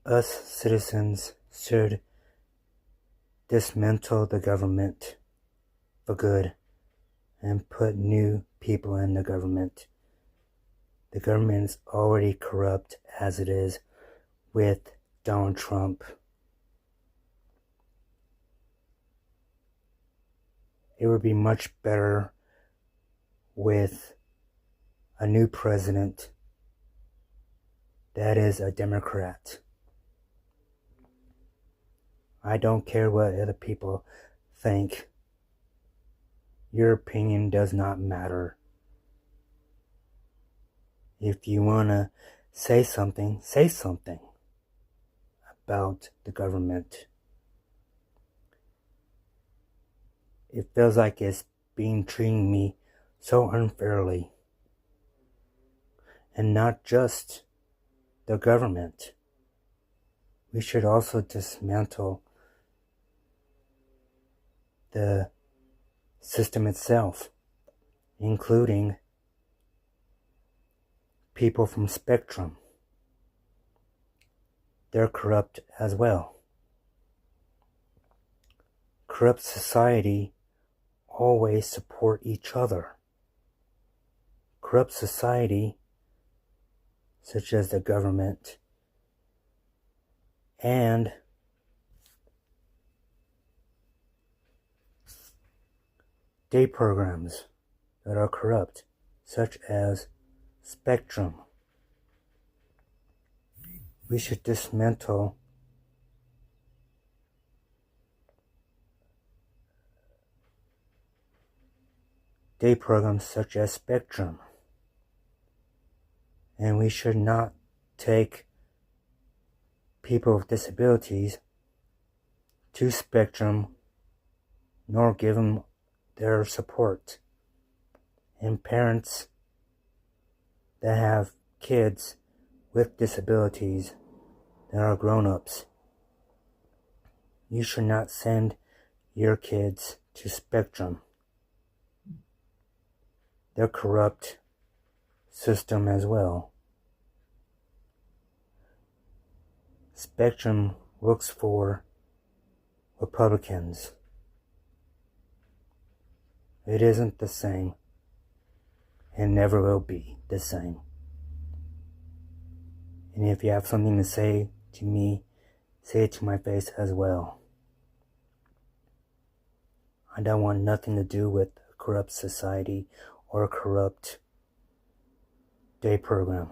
Us citizens should dismantle the government for good and put new people in the government. The government is already corrupt as it is with Donald Trump. It would be much better with a new president that is a Democrat. I don't care what other people think. Your opinion does not matter. If you want to say something about the government. It feels like it's treating me so unfairly. And not just the government. We should also dismantle the system itself, including people from Spectrum. They're corrupt as well. Corrupt society always support each other. Corrupt society, such as the government, and day programs that are corrupt, such as Spectrum. We should dismantle day programs such as Spectrum. And we should not take people with disabilities to Spectrum nor give them their support. And parents that have kids with disabilities that are grown-ups, you should not send your kids to Spectrum. They're corrupt system as well. Spectrum works for Republicans. It isn't the same and never will be the same. And if you have something to say to me, say it to my face as well. I don't want nothing to do with a corrupt society or a corrupt day program.